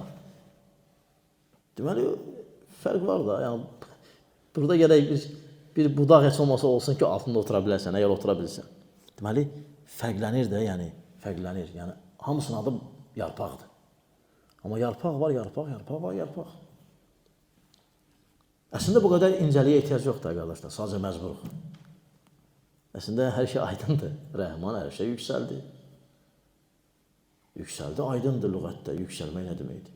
A: Deməli, fərq var da. Yəni, burada gərək bir budaq heç olmasa olsun ki, altında otura bilərsən, əgər otura bilirsən. Deməli, fərqlənir də, yəni, fərqlənir. Yəni, hamısının adı yarpaqdır. Amma yarpaq var, yarpaq var, yarpaq. Əslində, bu qədər incəliyə ehtiyac yoxdur, qardaşlar. Sadəcə məcburuq. Əslində, hər şey aydındır. Rəhman hər şey yüksəldi. Yüksəldi, aydındır lüğətdə. Yüksəlmək nə deməkdir?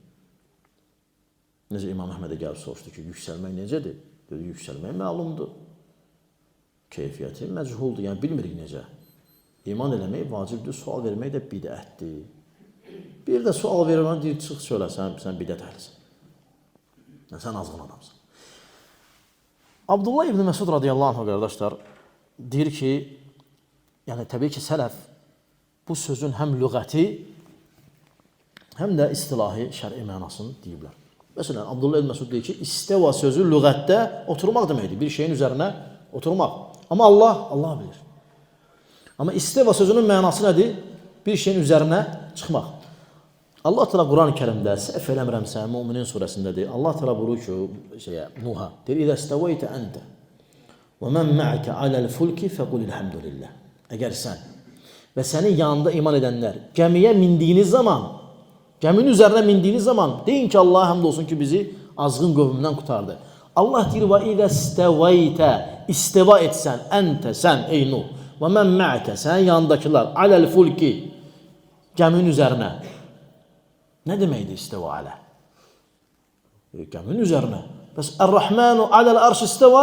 A: Necə İmam Əhmədə gəlib soruşdu ki, yüksəlmək necədir? Dedi, yüksəlmək məlumdur. Keyfiyyəti məchuldur, yəni bilmirik necə. İman eləmək vacibdir, sual vermək də bidətdir. Bir də sual verirəm, deyir, çıx söylə, sən bidət əhlisən. Yəni, sən azğın adamsın. Abdullah ibn Məsud radiyallahu anh, qardaşlar, deyir ki, yəni təbii ki, sələf bu sözün həm lüğəti, həm də istilahi şər'i mənasını deyiblər. Məsələn, Abdullah ibn Məsud deyir ki, isteva sözü lüğətdə oturmaq deməkdir, bir şeyin üzərinə oturmaq. Amma Allah bilir. Amma isteva sözünün mənası nədir? Bir şeyin üzərinə çıxmaq. Allah Teala Quran-ı Kərimdə, səhv eləmirəmsə, Müminin surəsindədir. Allah Teala buyurur ki, Nuh'a, deyir, İzə istəvəytə əntə və mən mə'əkə aləl fulki fəqul ilhəmdülillah. Əgər sən və sənin yanında iman edənlər gəmiyə mindiyiniz zaman, gəminin üzərinə mindiyiniz zaman, deyin ki, Allah həmd olsun ki, bizi azğın qövmündən qutardı. Allah deyir, və İzə istəvəytə, isteva etsən, əntə, sən, ey Nuh, və mən mə'əkə, sənin yanındakılar, aləl fulki, gəminin üzərinə. Nə deməkdir isteva alə? Gəminin üzərinə. Bəs Ər-Rəhmənu aləl arş isteva,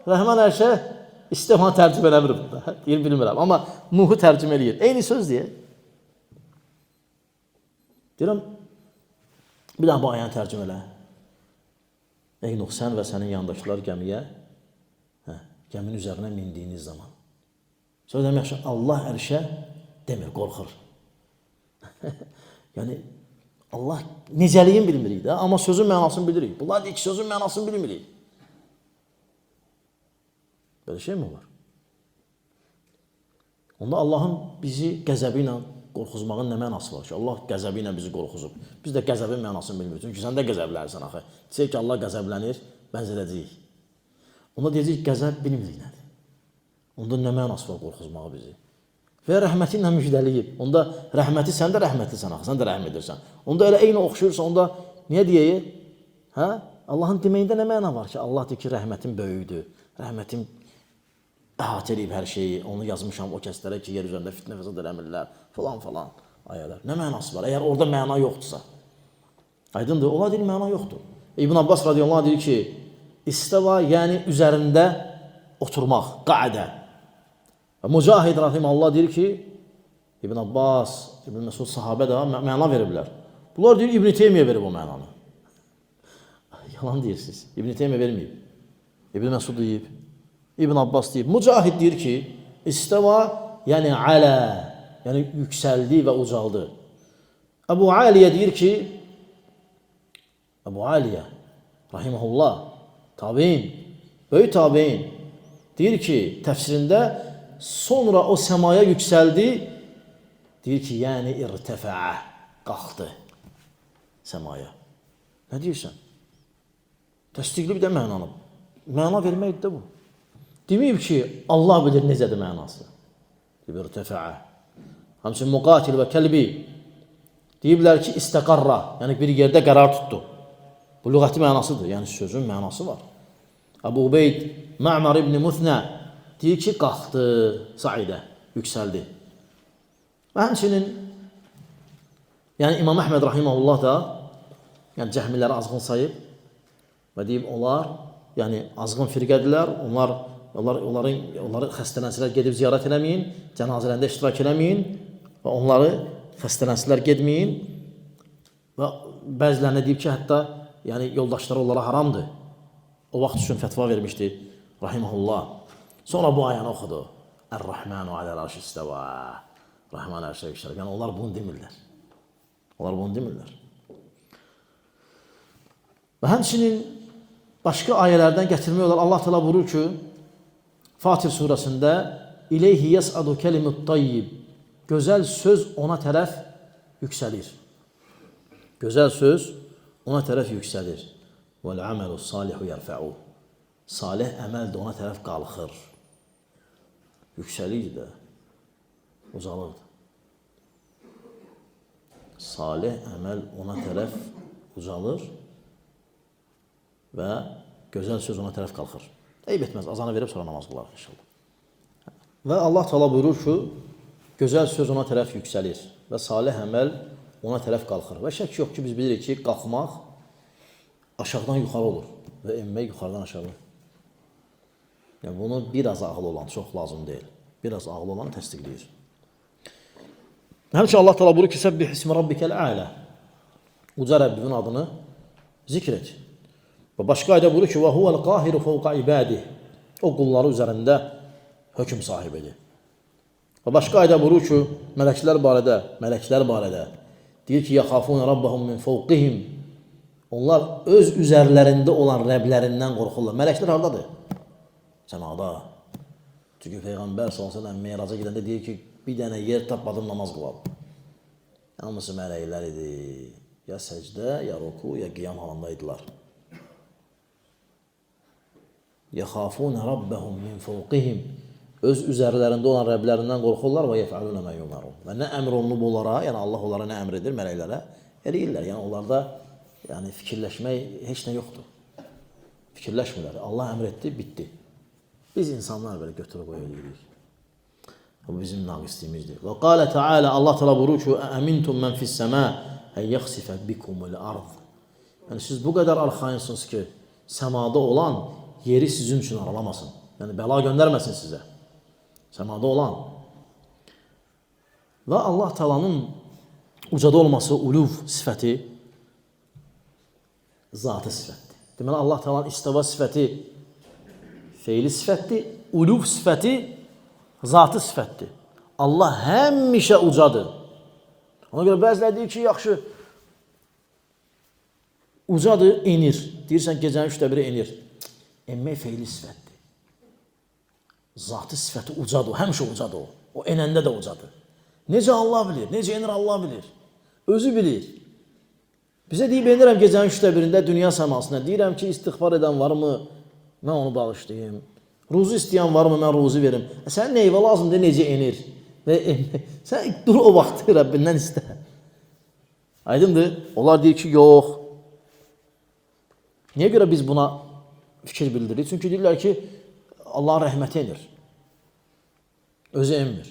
A: Rəhman ərşə istevanı tərcümə eləmir. Deyir, bilmirəm. Amma Nuhu tərcümə eləyir. Eyni söz deyir. Deyirəm, bir daha bu ayəni tərcümə elə. Ey Nuh, sən və sənin yanındakılar gəmiyə, gəminin üzərinə mindiyiniz zaman. Sonra demək ki, Allah ərşə demir, qorxur. Yəni, Allah necəliyin bilmirik də, amma sözün mənasını bilirik. Bunlar deyir ki, sözün mənasını bilmirik. Belə şey mi olur? Onda Allahın bizi qəzəbi ilə qorxuzmağın nə mənası var ki? Allah qəzəbi ilə bizi qorxuzub. Biz də qəzəbin mənasını bilmirik. Çünki sən də qəzəblənirsən axı. Deyək ki, Allah qəzəblənir, bənzədəcəyik. Onda deyəcək, qəzəb bilmirik nədir? Onda nə mənası var qorxuzmağı bizi? Və rəhməti ilə müjdəliyib. Onda rəhməti, sən də rəhmətlisən axı, sən də rəhm edirsən. Onda elə eyni oxşuyursa, onda niyə deyək? Hə? Allahın deməyində nə məna var ki? Allah deyir ki, rəhmətim böyüdür, rəhmətim əhatə edib hər şeyi, onu yazmışam o kəslərə ki, yer üzərində fitnə fəsad eləmirlər, falan ayələr. Nə mənası var? Əgər orada məna yoxdursa. Aydındır, ola deyil, məna yoxdur. İbn Abbas radiyallahu anh deyir ki, isteva, yəni üzərində oturmaq, qaədə. Və Mücahid rahimehullah deyir ki, İbn Abbas, İbn Məsud sahabə də məna veriblər. Bunlar deyir, İbn Teymiyyə verib o mənanı. Yalan deyirsiniz. İbn Teymiyyə verməyib. İbn Məsud deyib, İbn Abbas deyib. Mücahid deyir ki, isteva, yəni alə, yəni yüksəldi və ucaldı. Əbu Aliyə deyir ki, Əbu Aliyə rahimehullah, tabiin, böyük tabiin, deyir ki, təfsirində sonra o səmaya yüksəldi, deyir ki, yəni irtəfəə, qalxdı səmaya. Nə deyirsən? Təsdiqli bir də mənanı. Məna verməkdir də bu. Deməyib ki, Allah bilir necədir mənası. Deyib irtəfəə. Həmçin Müqatil və Kəlbi deyiblər ki, istəqarra, yəni bir yerdə qərar tutdu. Bu lüğəti mənasıdır, yəni sözün mənası var. Əbu Ubeyd, Mə'mər ibn Müthnə deyir ki, qalxdı Saidə, yüksəldi. Və həmçinin, yəni İmam Əhməd rahimehullah da, yəni cəhmiləri azğın sayıb və deyib, onlar, yəni azğın firqədirlər, onları xəstələnsələr gedib ziyarət eləməyin, cənazələrində iştirak eləməyin və onları xəstələnsələr gedməyin və bəzilərinə deyib ki, hətta yəni yoldaşları onlara haramdır. O vaxt üçün fətva vermişdi rahimehullah. Sonra bu ayəni oxudu. Ər-Rəhmənu aləl arş istəvə. Rəhman ərşə yüksəlib. Yəni onlar bunu demirlər. Onlar bunu demirlər. Və həmçinin başqa ayələrdən gətirmək olar. Allah Teala buyurur ki, Fatir surəsində İleyhi yəs'adu kəlimut tayyib. Gözəl söz ona tərəf yüksəlir. Gözəl söz ona tərəf yüksəlir. Vəl-əməlu salihu yərfə'u. Salih əməl də ona tərəf qalxır. Yüksəlir də, uzalır da. Salih əməl ona tərəf uzalır və gözəl söz ona tərəf qalxır. Eyb etməz, azanı verib sonra namaz qılar inşallah. Və Allah Teala buyurur ki, gözəl söz ona tərəf yüksəlir və salih əməl ona tərəf qalxır. Və şək yox ki, biz bilirik ki, qalxmaq aşağıdan yuxarı olur və enmək yuxarıdan aşağı. Yəni, bunu biraz ağıl olan, çox lazım deyil. Biraz ağıl olan təsdiqləyir. Həmçə Allah Teala buyurur ki, Səbbih ismi rabbikəl ələ. Uca Rəbbinin adını zikr et. Və başqa ayədə buyurur ki, və huvəl qahiru fəvqa ibadih. O qulları üzərində hökm sahibidir. Və başqa ayədə buyurur ki, mələklər barədə deyir ki, yaxafun rabbahum min fawqihim. Onlar öz üzərlərində olan Rəblərindən qorxurlar. Mələklər hardadır? Səmada. Çünki Peyğəmbər s.ə.v meyraca gedəndə deyir ki, bir dənə yer tapmadım, namaz qılalım. Hamısı mələklər idi. Ya səcdə, ya ruku, ya qiyam halındaydılar. Yaxafun rabbahum min fawqihim. Öz üzərlərində olan Rəblərindən qorxurlar və yef'aluna ma yumarun. Və nə əmr olunub onlara, yəni Allah onlara nə əmr edir mələklərə, eləyirlər. Yəni onlarda fikirləşmək heç nə yoxdur. Fikirləşmirlər. Allah əmr etdi, bitdi. Biz insanlar belə götürüb qoyuruq. Bu bizim naqisliyimizdir. Və qalə Teala, Allah təala buyurur ki, "Əmintum men fis-səma en yakhsifa bikumul ard." Yəni siz bu qədər arxayınsınız ki, səmada olan yeri sizin üçün aralamasın. Yəni bəla göndərməsin sizə. Səmada olan. Və Allah Taala'nın ucada olması, uluv sifəti zatı sifətdir. Deməli Allah Taala'nın istiva sifəti feili sifətdir, uluv sifəti zatı sifətdir. Allah həmişə ucadır. Ona görə bəziləri deyir ki, yaxşı ucadır, enir. Deyirsən gecənin 3/1 enir. Enmək feili sifətdir. Zatı sifəti ucadır, həmişə ucadır o. O enəndə də ucadır. Necə Allah bilir, necə enir Allah bilir. Özü bilir. Bizə deyib enirəm gecənin 3/1-də dünya səmasına. Deyirəm ki, istiğfar edən varmı? Mən onu bağışlayayım. Ruzu istəyən varmı? Mən ruzu verim. Sən neyvə lazımdır, necə enir? Sən dur o vaxtı Rəbbindən istə. Aydındır? Onlar deyir ki, yox. Niyə görə biz buna fikir bildiririk? Çünki deyirlər ki, Allahın rəhməti enir. Özü enmir.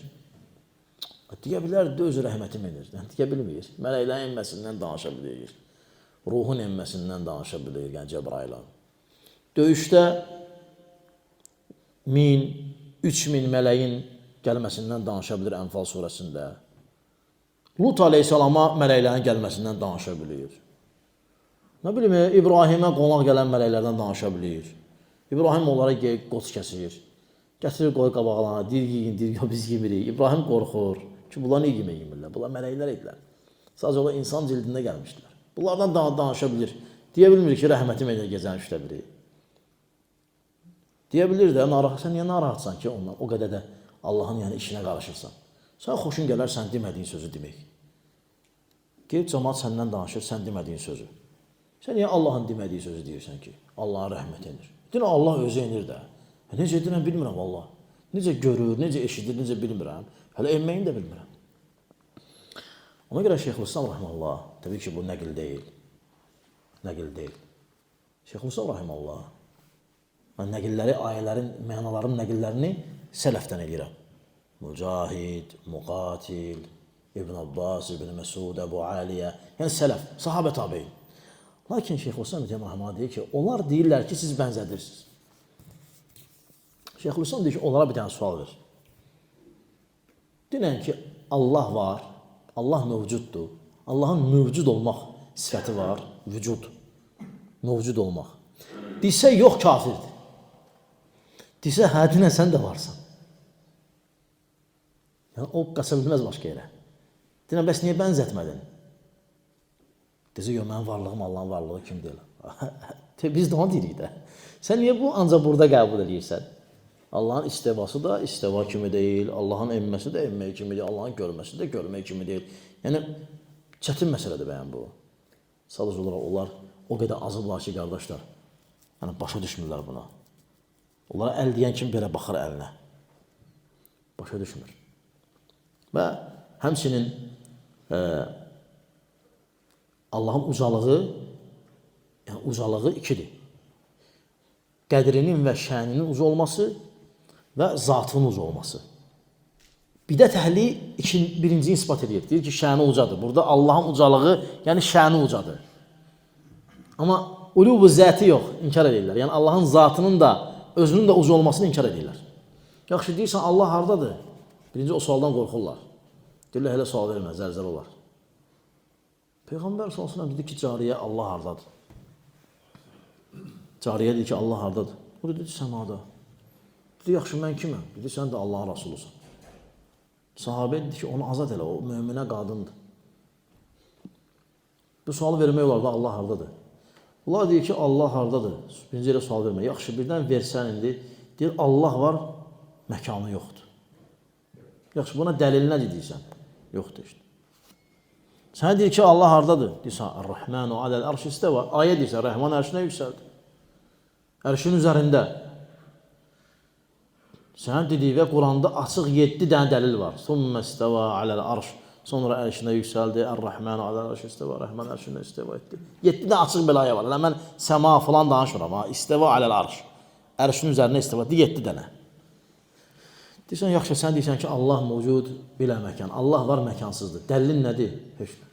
A: Deyə bilər, özü rəhmətim enir. Deyə bilmir. Mələklərin enməsindən danışa bilir. Ruhun enməsindən danışa bilir. Yəni Cəbrayla. Döyüşdə 1000, 3000 mələyin gəlməsindən danışa bilir Ənfal surəsində. Lut aleyhissalama mələklərin gəlməsindən danışa bilir. Nə bilim, İbrahimə qonaq gələn mələklərdən danışa bilir. İbrahim onlara qoç kəsir. Gətirir qoy qabaqlarına, dir yiyin, biz yemirik. İbrahim qorxur. Ki, bunlar niyə yemək yemirlər? Bunlar mələklər idilər. Sadəcə onlar insan cildində gəlmişdilər. Bunlardan danışa bilir. Deyə bilmir ki, rəhmətim edir gecənin 3/1. Deyə bilir də, sən niyə narahatsan ki, ondan o qədər də Allahın işinə qarışırsan? Sən xoşun gələr, sən demədiyin sözü demək. Qeyb cəmaat səndən danışır, sən demədiyin sözü. Sən niyə Allahın demədiyi sözü deyirsən ki, Allahın rəhməti enir? Deyirəm, Allah özü enir də. Necə edirəm, bilmirəm Allah. Necə görür, necə eşidir, necə bilmirəm. Hələ enməyini də bilmirəm. Ona görə Şeyxülislam Rəhməllah, təbii ki, bu nəqil deyil. Nəqil deyil. Şeyxülislam Rəhməllah, mən nəqilləri, ayələrin, mənaların nəqillərini sələfdən edirəm. Mücahid, Muqatil, İbn Abbas, İbn Məsud, Əbu Aliyə, yəni sələf, sahabə tabiin. Lakin Şeyxülislam Rəhməllah deyir ki, onlar deyirlər ki, siz bənzədirsiniz. Şeyxülislam deyir ki, onlara bir dənə sual ver. Deyirəm ki, Allah var, Allah mövcuddur. Allahın mövcud olmaq sifəti var, vücud, mövcud olmaq. Desə, yox, kafirdir. Desə, hədinə sən də varsan. Yəni, o qaça bilməz başqa yerə. Deyirəm, bəs niyə bənzətmədin? Desə, yox, mənim varlığım Allahın varlığı kim deyil. Biz də onu deyirik də. Sən niyə bu ancaq burada qəbul edirsən? Allahın istivası da istiva kimi deyil, Allahın enməsi də enmək kimi deyil, Allahın görməsi də görmək kimi deyil. Yəni, çətin məsələdir bəyən bu. Sadəcə olaraq onlar o qədər azıblar ki, qardaşlar, yəni başa düşmürlər buna. Onlara əl deyən kimi belə baxır əlinə. Başa düşmür. Və həmçinin Allahın ucalığı ikidir. Qədrinin və şəninin uca olması və zatının uca olması. Bidət əhli birincini ispat edir. Deyir ki, şəni ucadır. Burada Allahın ucalığı, yəni şəni ucadır. Amma ulubu zəti yox, inkar edirlər. Yəni Allahın zatının da, özünün də uca olmasını inkar edirlər. Yaxşı, deyirsən, Allah hardadır? Birinci o sualdan qorxurlar. Deyirlər, hələ sual vermə, zəlzəl olar. Peyğəmbər s.ə.v dedi ki, cariyə Allah hardadır? Cariyə dedi ki, Allah hardadır? O dedi, səmada. Dedi, yaxşı, mən kiməm? Dedi, sən də Allahın Rasulusan. Sahabə dedi ki, onu azad elə, o möminə qadındır. Bu sualı vermək olar da, Allah hardadır? Allah deyir ki, Allah hardadır? Birinci elə sual vermək. Yaxşı, birdən versən indi, deyir, Allah var, məkanı yoxdur. Yaxşı, buna dəlil nə deyirsən? Yoxdur işte. Sənə deyir ki, Allah hardadır? Deyirsən, Ar-Rahmanu aləl arş istəvə. Ayə deyirsən, Rəhman ərşinə yüksəldi. Ərşin üzərində. Sənin dediyi və Quranda açıq 7 dənə dəlil var. Sümmə istəvə aləl arş. Sonra ərşinə yüksəldi. Ər-Rəhmanu aləl arş istəvə. Rəhman ərşinə istəvə etdi. 7 dənə açıq belə ayə var. Mən səma falan danışmıram. İstəvə aləl arş. Ərşin üzərində istəvə etdi. 7 dənə. Deyirsən, yaxşı, sən deyirsən ki, Allah mövcud, bilə məkan. Allah var, məkansızdır. Dəlilin nədir? Heç nə.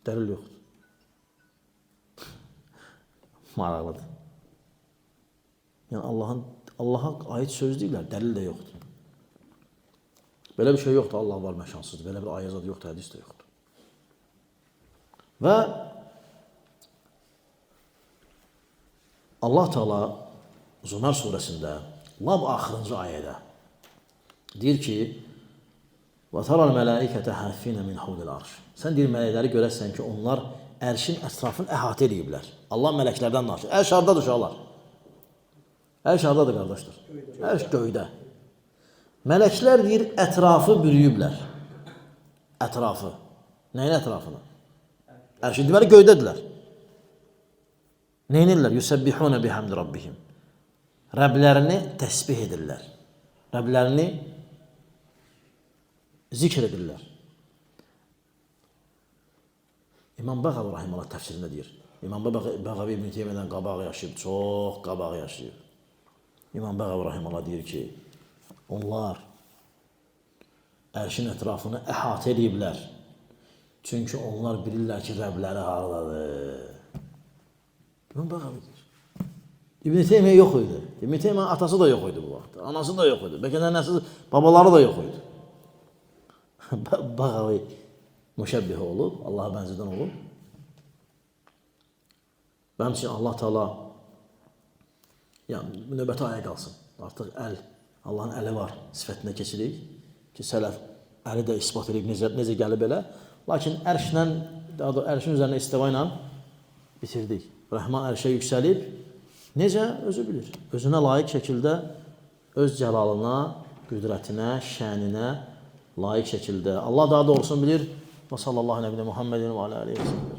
A: Dəlil yoxdur. Maraqlıdır. Yəni, Allaha aid söz deyirlər, dəlil də yoxdur. Belə bir şey yoxdur, Allah var, məkansızdır. Belə bir ayə zad yoxdur, hədis də yoxdur. Və Allah Teala Zumar surəsində lab axırıncı ayədə deyir ki, وَتَرَى الْمَلَائِكَةَ حَافِّينَ مِنْ حَوْلِ الْعَرْشِ. Sən deyir, mələkləri görəsən ki, onlar ərşin ətrafını əhatə ediblər. Allah mələklərdən danışır. Ərş hardadır uşaqlar? Ərş hardadır qardaşlar? Ərş göydə. Mələklər deyir, ətrafı bürüyüblər. Ətrafı. Nəyin ətrafını? Ərşin deməli göydədirlər. Neynirlər? Yusabbihuna bihamdi rabbihim. Rəblərini təsbih edirlər. Rəblərini zikr edirlər. İmam Bəğavi rahimehullah təfsirində deyir. İmam Bəğavi İbn Teymiyədən qabaq yaşayıb, çox qabaq yaşayıb. İmam Bəğavi rahimehullah deyir ki, onlar ərşin ətrafını əhatə ediblər. Çünki onlar bilirlər ki, Rəbləri hardadır. İmam Bəğavi deyir. İbn Teymiyyə yox idi. İbn Teymiyyanın atası da yox idi bu vaxtda. Anası da yox idi. Bəlkə də nəsil babaları da yox idi. Bəğavi müşəbbih olub, Allaha bənzədən olub. Mənim üçün Allah Teala növbəti aya qalsın. Artıq əl, Allahın əli var sifətində keçirik ki, sələf əli də ispat edib necə gəlib elə. Lakin ərşlə, ərşin üzərində istiva ilə bitirdik. Rəhman ərşə yüksəlib, necə? Özü bilir. Özünə layiq şəkildə öz cəlalına, qüdrətinə, şəninə layiq şəkildə. Allah daha doğrusunu bilir. Və sallallahu aleyhi və Muhammedin və aleyhi və